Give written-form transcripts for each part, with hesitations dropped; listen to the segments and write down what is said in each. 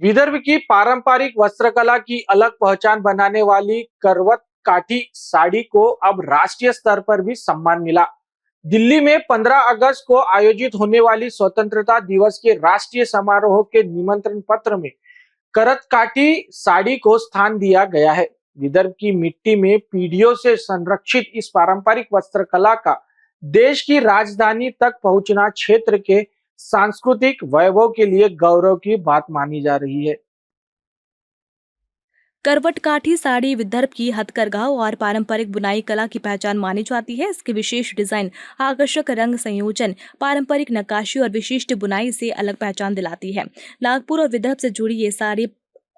विदर्भ की पारंपरिक वस्त्रकला की अलग पहचान बनाने वाली करवत काठी साड़ी को अब राष्ट्रीय स्तर पर भी सम्मान मिला। दिल्ली में 15 अगस्त को आयोजित होने वाली स्वतंत्रता दिवस के राष्ट्रीय समारोह के निमंत्रण पत्र में करत काठी साड़ी को स्थान दिया गया है। विदर्भ की मिट्टी में पीढ़ियों से संरक्षित इस पारंपरिक वस्त्रकला का देश की राजधानी तक पहुंचना क्षेत्र के सांस्कृतिक वैभव के लिए गौरव की बात मानी जा रही है। करवट काठी साड़ी विदर्भ की हथकरघा और पारंपरिक बुनाई कला की पहचान मानी जाती है। इसके विशेष डिजाइन, आकर्षक रंग संयोजन, पारंपरिक नक्काशी और विशिष्ट बुनाई से अलग पहचान दिलाती है। नागपुर और विदर्भ से जुड़ी ये साड़ी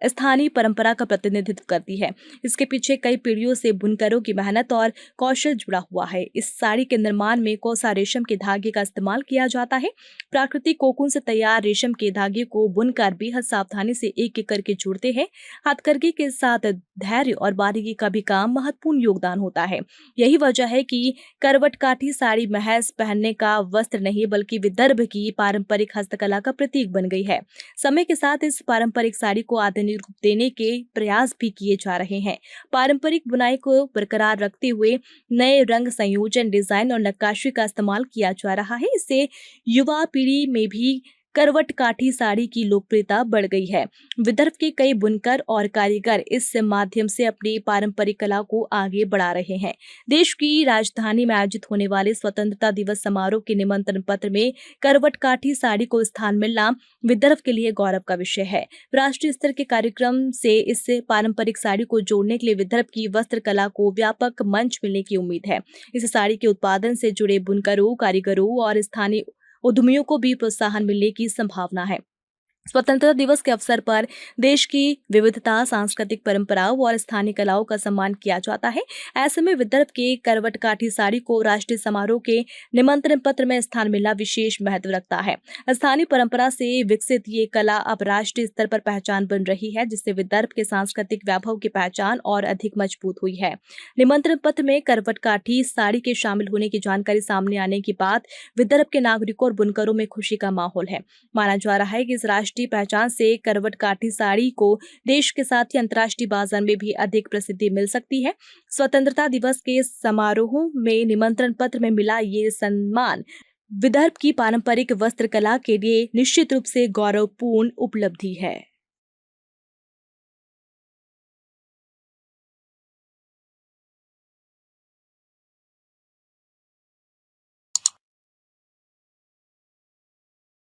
स्थानीय परंपरा का प्रतिनिधित्व करती है। इसके पीछे कई पीढ़ियों से बुनकरों की मेहनत और कौशल जुड़ा हुआ है। इस साड़ी के निर्माण में कोसा रेशम के धागे का इस्तेमाल किया जाता है। प्राकृतिक कोकून से तैयार रेशम के धागे को बुनकर बेहद सावधानी से एक एक करके जोड़ते हैं। हथकरघे के साथ धैर्य और बारीकी का भी काम महत्वपूर्ण योगदान होता है। यही वजह है कि करवट काठी साड़ी महज पहनने का वस्त्र नहीं बल्कि विदर्भ की पारंपरिक हस्तकला का प्रतीक बन गई है। समय के साथ इस पारंपरिक साड़ी को आधुनिक रूप देने के प्रयास भी किए जा रहे हैं। पारंपरिक बुनाई को बरकरार रखते हुए नए रंग संयोजन, डिजाइन और नक्काशी का इस्तेमाल किया जा रहा है। इससे युवा पीढ़ी में भी करवट काठी साड़ी की लोकप्रियता बढ़ गई है। विदर्भ के कई बुनकर और कारीगर इस माध्यम से अपनी पारंपरिक कला को आगे बढ़ा रहे हैं। देश की राजधानी में आयोजित होने वाले स्वतंत्रता दिवस समारोह के निमंत्रण पत्र में करवट काठी साड़ी को स्थान मिलना विदर्भ के लिए गौरव का विषय है। राष्ट्रीय स्तर के कार्यक्रम से इस पारंपरिक साड़ी को जोड़ने के लिए विदर्भ की वस्त्र कला को व्यापक मंच मिलने की उम्मीद है। इस साड़ी के उत्पादन से जुड़े बुनकरों, कारीगरों और स्थानीय उद्यमियों को भी प्रोत्साहन मिलने की संभावना है। स्वतंत्रता दिवस के अवसर पर देश की विविधता, सांस्कृतिक परंपराओं और स्थानीय कलाओं का सम्मान किया जाता है। ऐसे में विदर्भ के करवट काठी साड़ी को राष्ट्रीय समारोह के निमंत्रण पत्र में स्थान मिलना विशेष महत्व रखता है। स्थानीय परंपरा से विकसित ये कला अब राष्ट्रीय स्तर पर पहचान बन रही है, जिससे विदर्भ के सांस्कृतिक वैभव की पहचान और अधिक मजबूत हुई है। निमंत्रण पत्र में करवट काठी साड़ी के शामिल होने की जानकारी सामने आने के बाद विदर्भ के नागरिकों और बुनकरों में खुशी का माहौल है। माना जा रहा है कि इस राष्ट्रीय पहचान से करवट काठी साड़ी को देश के साथ ही अंतर्राष्ट्रीय बाजार में भी अधिक प्रसिद्धि मिल सकती है। स्वतंत्रता दिवस के समारोह में निमंत्रण पत्र में मिला ये सम्मान विदर्भ की पारंपरिक वस्त्र कला के लिए निश्चित रूप से गौरवपूर्ण उपलब्धि है।